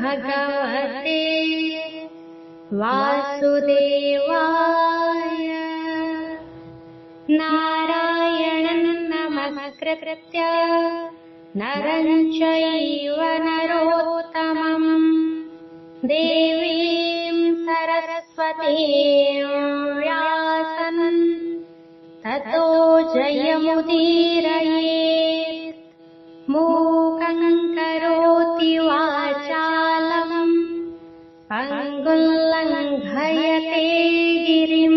भगवते वासुदेवाय। नारायणं नमस्कृत्य नरं चैव नरोत्तमं देवीं सरस्वतीं व्यासं ततो जयमुदीरयेत्। मूकं करोति वाचालं पङ्गुं लङ्घयते गिरिं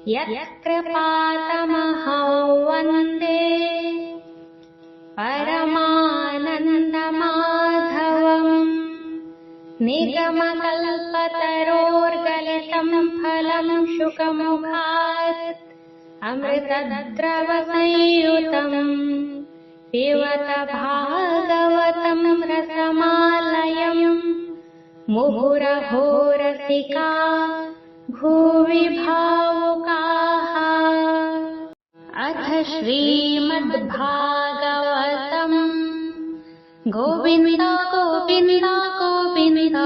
यत्कृपातमहं वन्दे परमानन्दमाधवम्। निगमकल्पतरोर्गलितं फलं शुकमुखात् अमृतद्रवसंयुतम् पिबत भागवतं रसमालयम्। मुहुरहो रसिका भुवि भावुकाः। अथ श्रीमद्भागवतम्। गोविन्द गोविन्द गोविन्द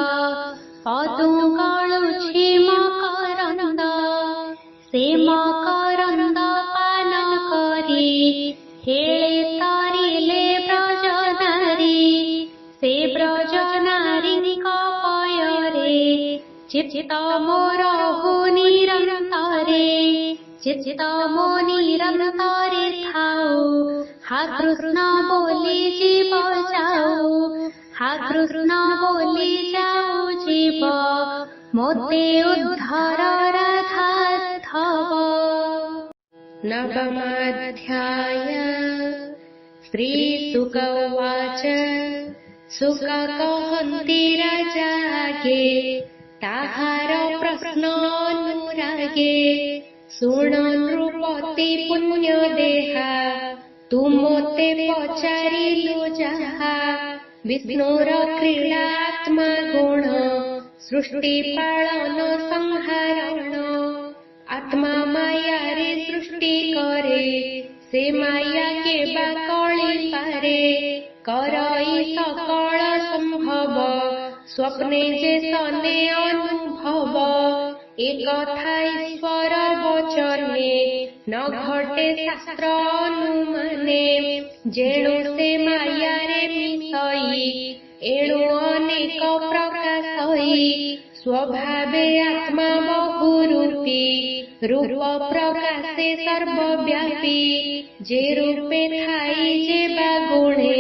पदुकाळुछि मकरन्द से मकरन्द पान करी हेळे तारिले ब्रजनारी से ब्रजनारीଙ୍କ पୟରେ चित्त मोर हो निरन्तरे चित्त मो निरन्तरे थाऊ हा कृष्ण बोली जीव जाऊ हा कृष्ण बोली जाऊ जीव मोते उद्धार राधाधव। नवमाध्याय। श्रीशुक उवाच। सुक कहन्ति राजागे ताहार प्रश्नानुरागे शुण नृपति पुण्य देहा तु मोते पचारिलु जाहा विष्णुर क्रीडात्मा गुण सृष्टि पालन संहारण आत्मा माया रे सृष्टि करे से माया के बा कळी पारे करई सकल संभव स्वप्ने जे सने अनुभव एक कथा ईश्वर वचने न घटे शास्त्र अनुमाने जेणु से माया रे मिसई एणु अनेक प्रकाशई स्वभावे आत्मा बहुरूपी रूप प्रकाशे सर्वव्यापी जे रूपे थाई जे बा गुणे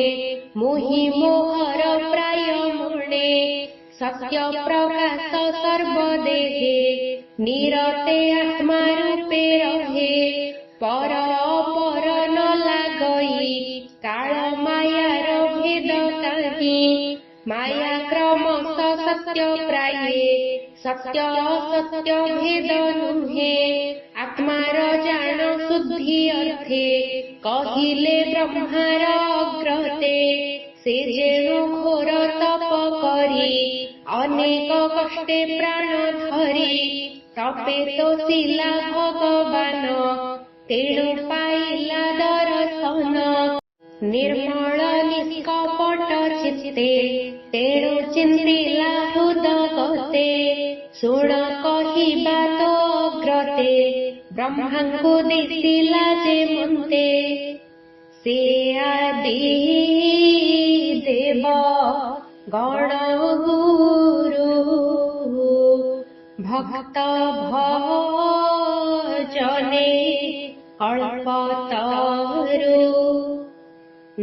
मोहि मोहर प्राय मुणे सत्य प्रकाश सर्वदेहे निरते आत्मा रूपे रहे पर अपर न लागई काल मायार भेद काहि माया क्रमश सत्य प्राये सत्य असत्य भेद नुहे आत्मार जान शुद्धि अर्थे कहिले ब्रह्मार अग्रते से जेणु घोर तप करी अनेक कष्टे प्राण धरी तपे तो शिला भगवान तेणु पाइला दर्शन निर्मल निष्कपट चित्ते तेणु चिन्तिला हृदगते शुण कहिबा तो अग्रते ब्रह्मांकु दिसिला जे मन्ते से आदि देव गण गुरु भक्त भजने कल्पतरु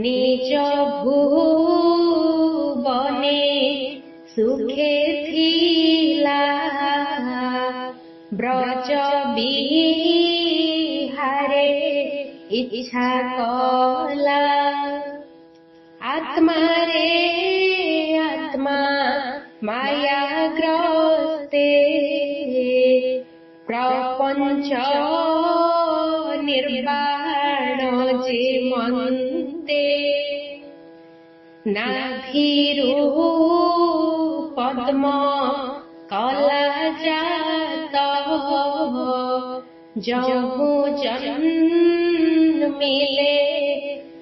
निज भुवने सुखे थिला ब्रज बिहारे इच्छा कला आत्मा रे आत्मा मायाग्रस्ते प्रपंच निर्वाण जे मन्ते नाभिरू पद्म कला जात जहु जन्मिले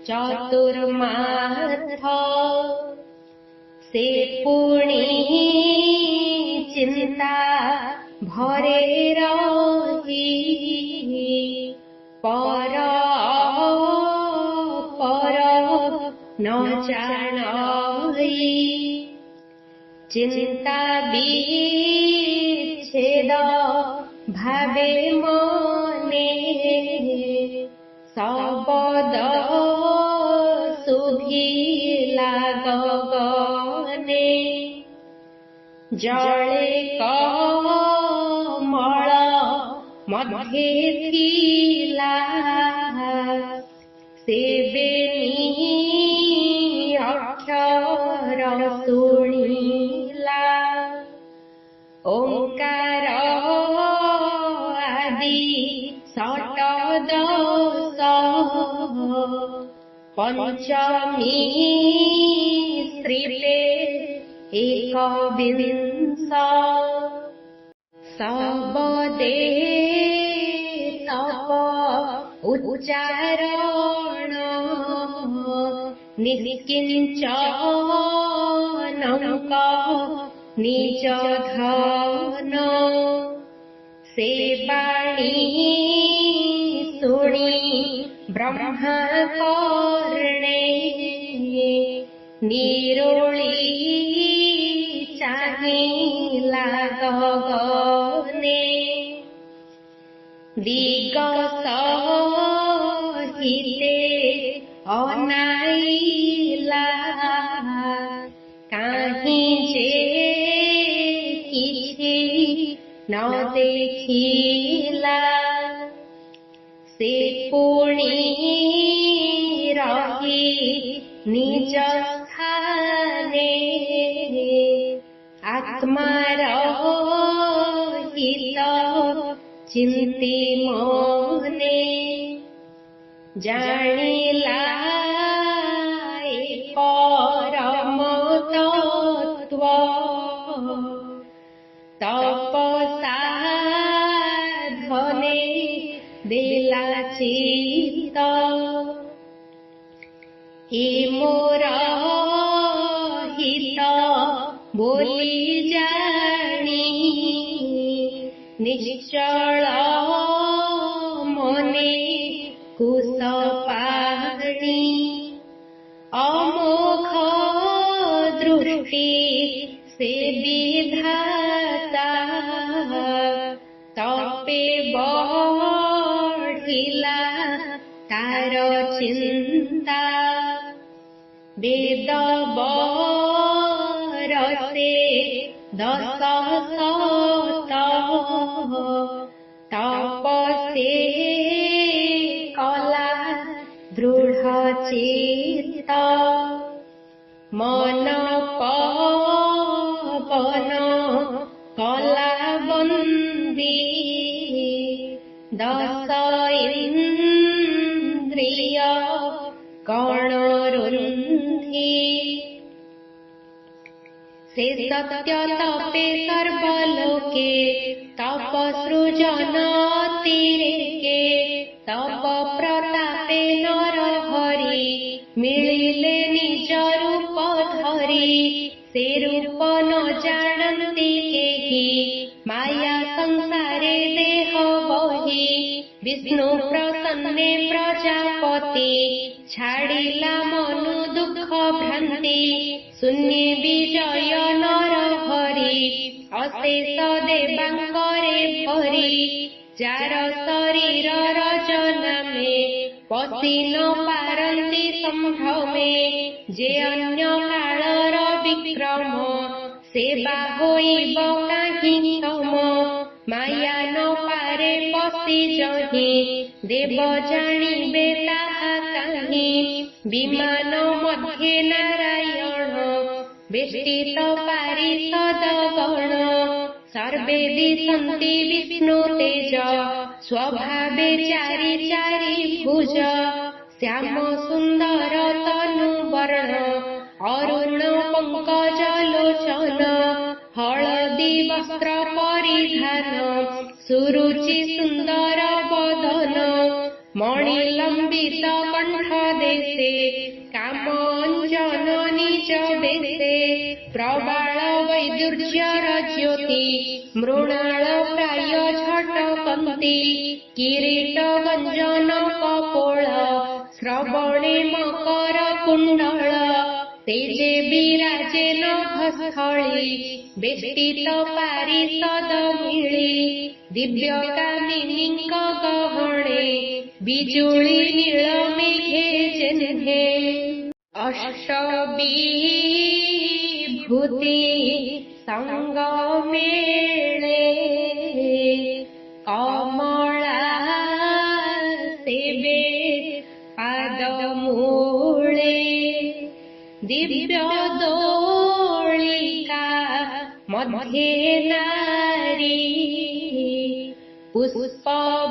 चतुर्माथ से पुणी चिंता भरे रही पर न जानाई चिंता विच्छेद भावे मने शब्द शुभिला गगने जले कमल मध्ये थिला सेवेनी अक्षर शुणिला ओंकार आदि षट्दश पंचमी श्रीले एकविंश सबदे तप उच्चारण निष्किंचनक निज धन सेवाणी शुणी ब्रह्मा कर्णे निरोली चाहिला गगने दिग सहिते अनाइला काहीं जे किछि न देखिला से पुणी रही निज स्थाने आत्मार हित चिंती मने जानिला परम तत्व तपसाधने देला चित्त हे मोर हित बोली जानी निश्चल मने कुश पाणी अमोघ दृष्टि से विधाता तपे बढ़िला तार चिंता वेद बरसे 10 शत तपसे कला दृढ़ चित्त मन पवन कला बंदी 10 इंद्रिय कण रुंधी से सत्य तपे सर्वलोके तप सृजन तिरेके तप प्रतापे नर हरि मिलिले निज रूप धरि से रूप न जानन्ति केहि माया संसारे देह बहि विष्णु प्रसन्ने प्रजापति छाड़िला मनु दुख भ्रांति शून्य विजय नर हरि अशेष देवांगरे भरि जार शरीर रजनामे पशि न पारन्ति संभ्रमे जे अन्य कालर विक्रम सेवा होइब काहि क्षम माया न पारे पशि जहि देव जानिबे ताहा काहि विमान मध्ये नारायण बेष्टित पारिषद गण सर्वे दिशन्ति विष्णु तेज स्वभावे चारि चारि भुज श्याम सुंदर तनु वर्ण अरुण पंकज लोचन हलदी वस्त्र परिधान सुरुचि सुंदर बदन मणिलंबित कंठ देशे काम अंजन निज ବେଶେ ପ୍ରବାଳ ବୈଦୁର୍ଯ୍ୟର ଜ୍ୟୋତି ମୃଣାଳ ପ୍ରାୟ ଝଟକନ୍ତି କିରୀଟ ଗଞ୍ଜନ କପୋଳ ଶ୍ରବଣେ ମକର କୁଣ୍ଡଳ ତେଜେ ବିରାଜେ ନଭସ୍ଥଳୀ ବେଷ୍ଟିତ ପାରିଷଦ ମିଳି ଦିବ୍ୟ କାମିନୀଙ୍କ ଗହଣେ ବିଜୁଳି ନୀଳ ମେଘେ ଜେହ୍ନେ ଅଷ୍ଟବିଭୂତି ସଙ୍ଗ ମେଳେ କମଳା ସେବେ ପାଦ ମୂଳେ ଦିବ୍ୟ ଦୋଳିକା ମଧ୍ୟେ ନାରୀ ପୁଷ୍ପ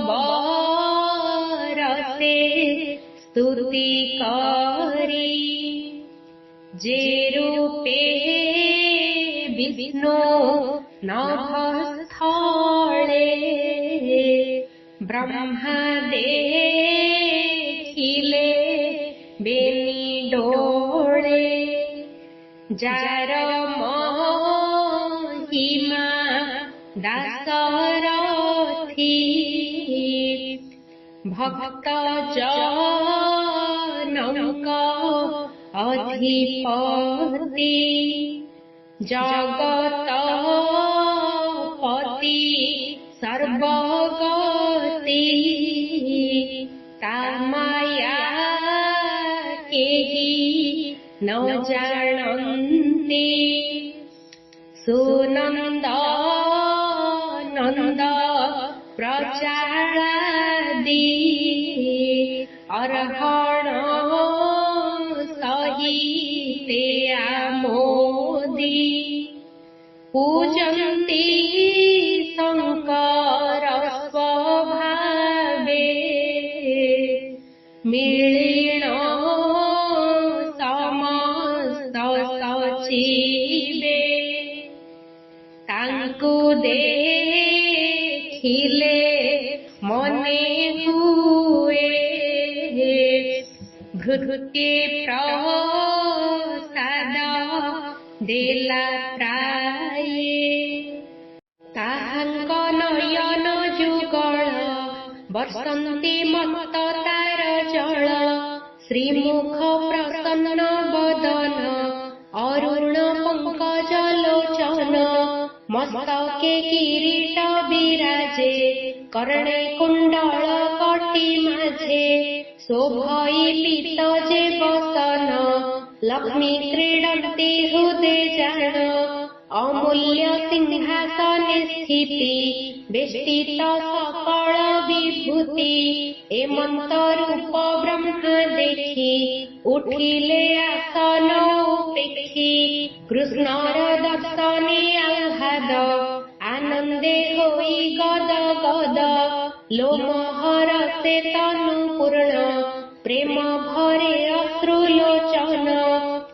ବରସେ ସ୍ତୁତି କରି ଯେ ରୂପେ ବିଷ୍ଣୁ ନଭସ୍ଥଳେ ବ୍ରହ୍ମା ଦେଖିଲେ ବେନି ଡୋଳେ ଯାର ମହିମା ଦାସରଥୀ ଭକ୍ତ ଜନଙ୍କ ଅଧିପତି ଜଗତପତି ସର୍ବଗତି ତା ମାୟା କେହି ନ ଜାଣନ୍ତି ସୁନନ୍ଦ ନନ୍ଦ ପ୍ରଚାଳାଦି ଅରହଣ ସହିତେ ଆମୋଦି ପୂଜନ୍ତି ଶଙ୍କର ସ୍ୱଭାବେ ମିଳିଣ ସମସ୍ତ ସଚିବେ ତାଙ୍କୁ ଦେଖିଲେ ମନେ ହୁଏ ଭୃତ୍ୟେ ପ୍ରସାଦ ଦେଲା ପ୍ରାୟେ ତାହାଙ୍କ ନୟନ ଯୁଗଳ ବର୍ଷନ୍ତି ମତ ତାର ଜଳ ଶ୍ରୀମୁଖ ପ୍ରସନ୍ନ ବଦନ ଅରୁଣ ପଙ୍କଜ ଲୋଚନ ମସ୍ତକେ କିରୀଟ ବିରାଜେ କର୍ଣ୍ଣେ କୁଣ୍ଡଳ କଟି ମାଝେ ଶୋଭଇଲିତ ଯେ ବସନ ଲକ୍ଷ୍ମୀ କ୍ରୀଡ଼ନ୍ତି ହୃଦେ ଜାଣ ଅମୂଲ୍ୟ ସିଂହାସନେ ସ୍ଥିତି ବେଷ୍ଟିତ ସକଳ ବିଭୂତି ଏମନ୍ତ ରୂପ ବ୍ରହ୍ମା ଦେଖି ଉଠିଲେ ଆସନ ଉପେକ୍ଷି କୃଷ୍ଣର ଦର୍ଶନେ ଆହ୍ଲାଦ ଆନନ୍ଦେ ହୋଇ ଗଦ ଗଦ ଲୋମହର ସେ ତନୁ ପୂର୍ଣ୍ଣ ପ୍ରେମ ଭରେ ଅଶ୍ରୁଲୋଚନ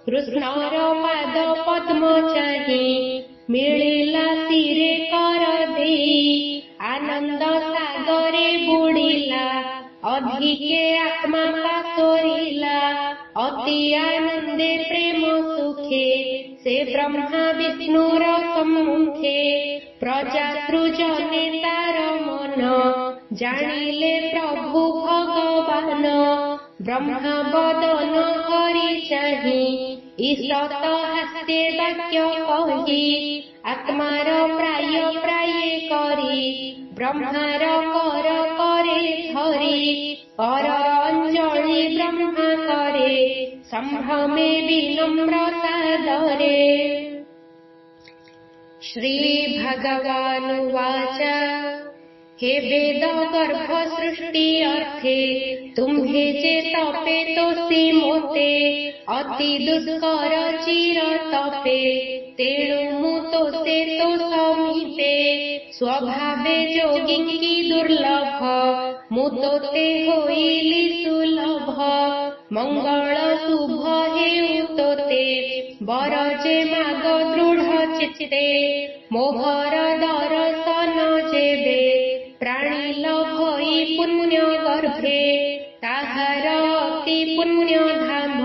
କୃଷ୍ଣର ପାଦ ପଦ୍ମ ଚାହିଁ ମିଳିଲା ଶିରେ କର ଦେଇ ଆନନ୍ଦ ସାଗରେ ବୁଡ଼ିଲା ଅଧିକେ ଆତ୍ମା ପାଶୋରିଲା ଅତି ଆନନ୍ଦେ ପ୍ରେମ ସୁଖେ ସେ ବ୍ରହ୍ମା ବିଷ୍ଣୁର ସମ୍ମୁଖେ ପ୍ରଜା ସୃଜନେ ତାର ମନ ଜାଣିଲେ ପ୍ରଭୁ ଭଗବାନ ବ୍ରହ୍ମା ବଦନ ହରି ଚାହିଁ ଈଶତ ହାସ୍ୟ ବାକ୍ୟ କହି ଆତ୍ମାର ପ୍ରାୟ ପ୍ରାୟ କରି ବ୍ରହ୍ମାର କର କରେ ଧରି କର ଅଞ୍ଜଳି ବ୍ରହ୍ମା କରେ ସମ୍ଭ୍ରମେ ବିନମ୍ର ସାଦରେ ଶ୍ରୀ ଭଗବାନୁବାଚ हे वेद गर्भ सृष्टि अर्थे तुम्हे जे तपे तोषी मोते अति दुष्कर चिर तपे तेणु मु तोषे तो समीपे स्वभावे जोगिंकी दुर्लभ मु तोते होइली सुलभ मंगल शुभ हेउ तोते बर जे माग दृढ़ चित्ते मोहर दर्शन जेबे प्राणी लभई पुण्य गर्भे ताहार अति पुण्य धाम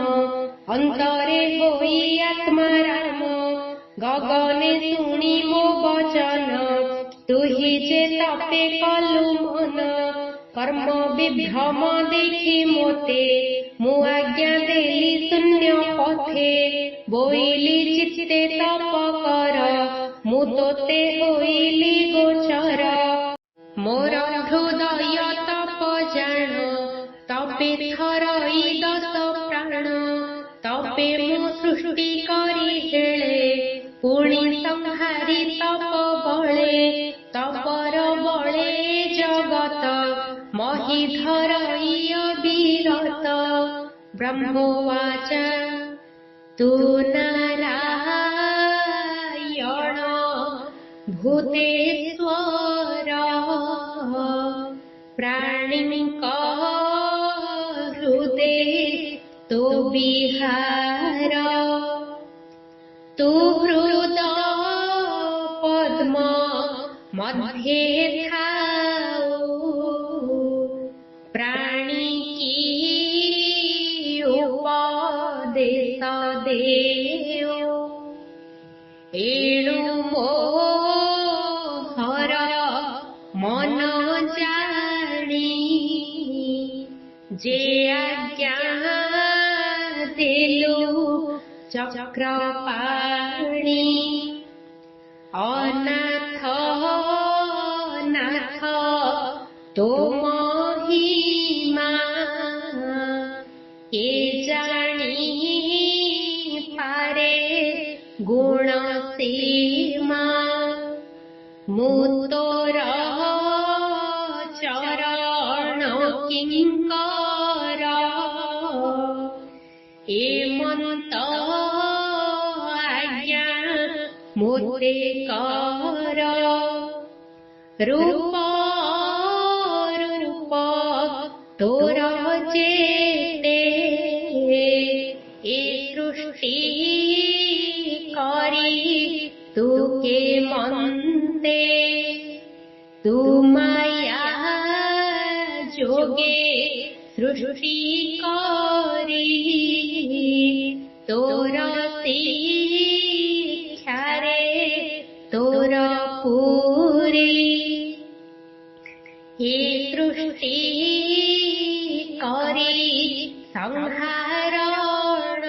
अंतरे होई आत्मा गगने शुणी मो वचन तुही जे तपे कलु मन कर्म विभ्रम देखि मोते मु आज्ञा देली शून्य पथे बोइली चित्ते तप कर मु तोते होइली गोचर मोर हृदय तप जान तपे थरई दस प्राण तपे मु सृष्टि करी हेले पुणी संहारी तप बळे तपर बळे जगत मही धरई अविरत ब्रह्मोवाच तु नारायण भूतेश्वर प्राणिक हृदे तो विहार तु हृद पद्म मध्ये थाओ प्राणी की उपदेश देओ एणु मोहर मन जानी जे आज्ञा देलु चक्रपाणि अनाथ नाथ तो महिमा ये जानी पारे गुण सीमा मु तोर चरण किंकर एमंत आज्ञा मोते कर रूप रूप तोर जेते ए सृष्टि करी तू के मंते तू माया जोगे सृष्टि करी तोर शिक्षारे तोर पूरी हे सृष्टि करी संहारण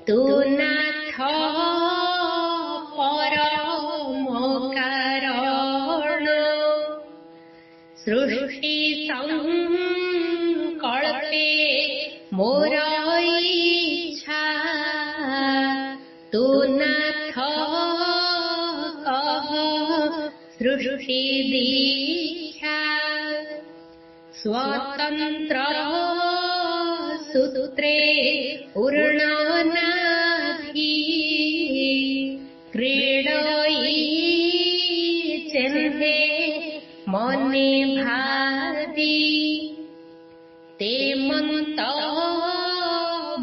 तू नाथ परम कारण सृष्टि संकल्पे मोर इच्छा तू नाथ कह सृष्टि दीक्षा स्वतंत्र सूत्रे पूर्ण नाभि क्रीडई चेन्हे मने भावी ते मंत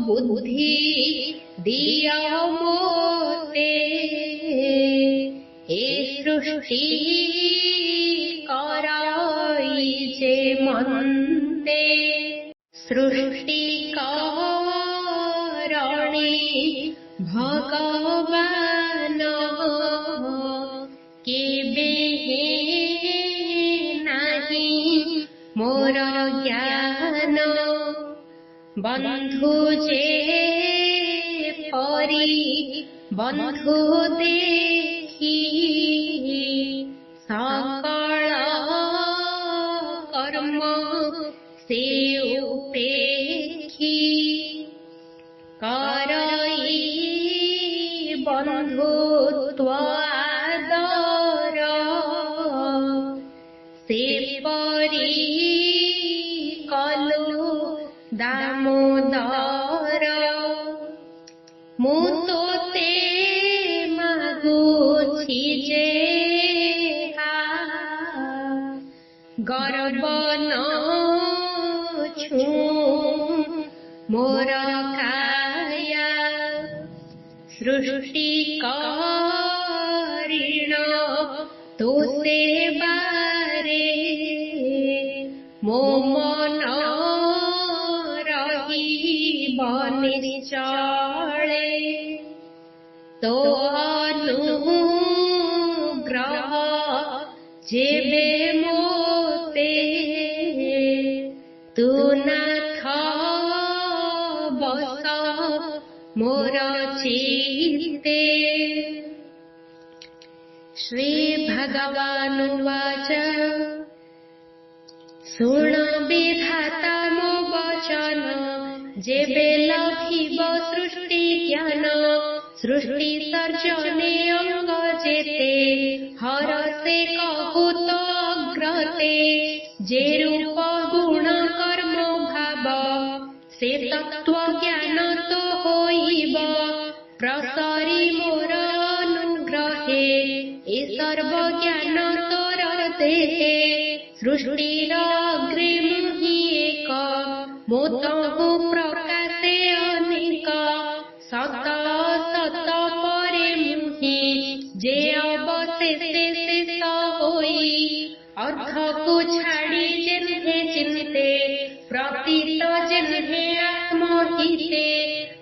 बुद्धि दिया मोते ए सृष्टि कराई जे मंते सृष्टि करणी भगवान केबे नाही मोर ज्ञान बंधु जे परी बंधु देखी सकल कर्म से उपेक्षी करई बंधुत्व आदर से परी कलु दामोदर मु तोते मागुछि जे गर्व न छु मोर काया सृष्टि करिण तो सेवारे मो मन रही निश्चले तो अनुग्रह जेबे मोते तू नाथ बस मोर चित्ते। श्री भगवानुवाच शृण विधाता मो वचन जेबे लभिब सृष्टि ज्ञान सृष्टि सर्जने अंग जेते हरसे कहूत अग्रते जे रूप गुण कर्म भाव से तत्व ज्ञान तो होइब प्रसरी मोर अनुग्रहे ए सर्व ज्ञान तोर देहे सृष्टिर अग्रे मुहि एक मोतहु प्रकाशे अनेक सत सत परे मुहि जे अवशेषे शेष होई अर्थ को छाड़ी जेन्हे चिन्ते प्रतीत जेन्हे आत्महिते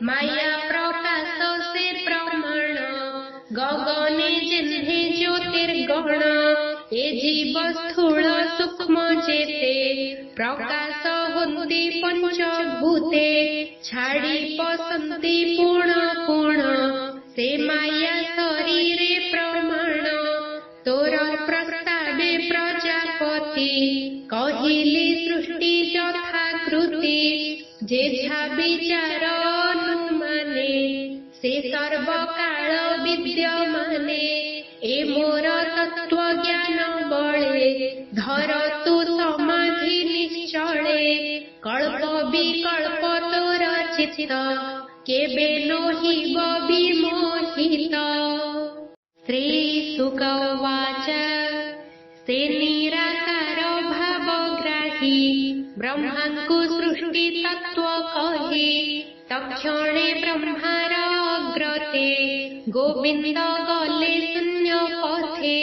माया प्रकाश से प्रमाण गगने जेन्हे ज्योतिर्गण ए जीव स्थूल सूक्ष्म जेते प्रकाश होन्ति पंचभूते छाड़ी पसंति पूर्ण पूर्ण से माया शरीरे प्रमाण तोर प्रस्तावे प्रजापति कहिली सृष्टि यथाकृति जेझा विचार अनुमाने से सर्वकाल विद्यमाने ए मोर तत्व ज्ञान बळे धरतु समाधि निश्चले कल्प विकल्प तोर चित्त केबे नोहिब विमोहित। श्री शुक उवाच से निराकार भावग्राही ब्रह्मांकु सृष्टि तत्व कहि तक्षणे ब्रह्मार अग्रते गोविंद गले शून्य पथे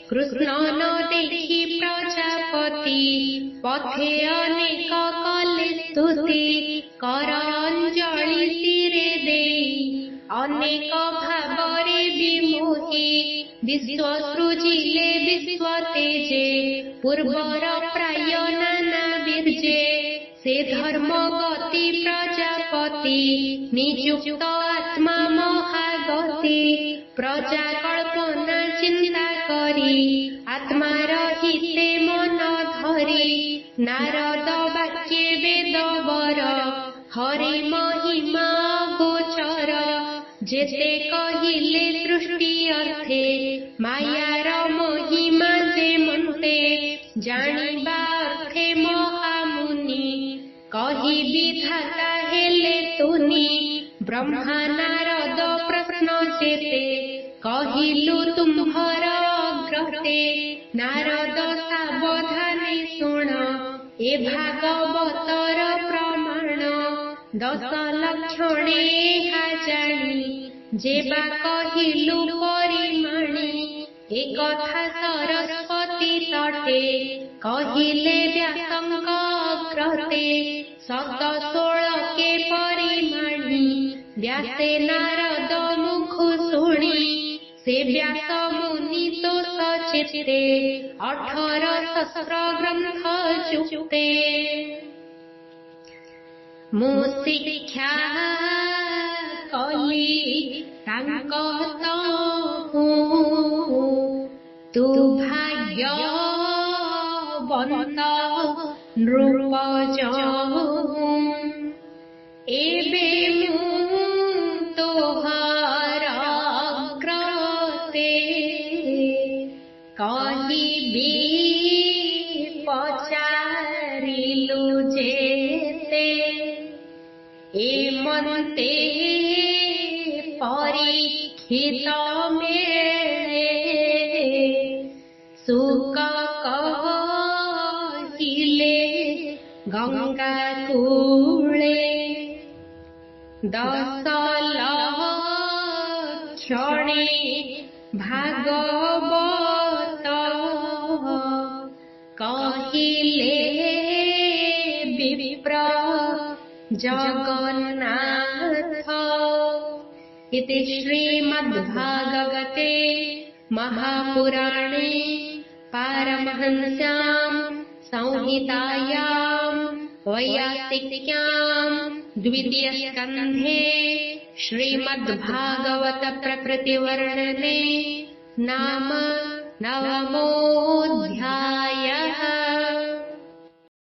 कृष्ण न देखि प्रजापति पथे अनेक कले स्तुति कर अंजलि शिरे देई अनेक भावरे विमोहि विश्व सृजिले विश्व तेजे पूर्वर प्राय नाना बीर्जे से धर्म गति प्रजापति निजुक्त आत्मा महागति प्रजा कल्पना चिंता करी आत्मार हिते मन धरी नारद वाक्ये वेद वर हरि महिमा गोचर जेते कहिले सृष्टि अर्थे मायार महिमा जे मन्ते जानिबा अर्थे महामुनि कहि विधाता हेले तुनि ब्रह्मा नारद प्रश्न जेते कहिलु तुम्हर अग्रते नारद सावधाने शुण ए भागवतर प्रमाण 10 लक्षणे जानी जेबा कहिलु परिमाणी ए कथा सरस्वती तटे कहिले व्यासंक अग्रते 16 के परिमाणी व्यासे नारद मुख शुणी से व्यास मुनि तो सचिते 18 सहस्र ग्रंथ चुक्ते मु शिक्षा कली तांक तू भाग्यवंत नृपज एबे मु तोहार अग्रते कहिबी पचारिलु जेते ए मन्ते परीक्षित मेळे सुक कहिले गंगा कूले 10 लक्षणे भागवत कहिले विप्र जगन्नाथ इति श्रीमद्भागवते महापुराणे पारमहंस्याम् संहितायाम् वैयासिक्याम् द्वितीयस्कन्धे श्रीमद्भागवत प्रकृतिवर्णने नाम 9मोऽध्यायः।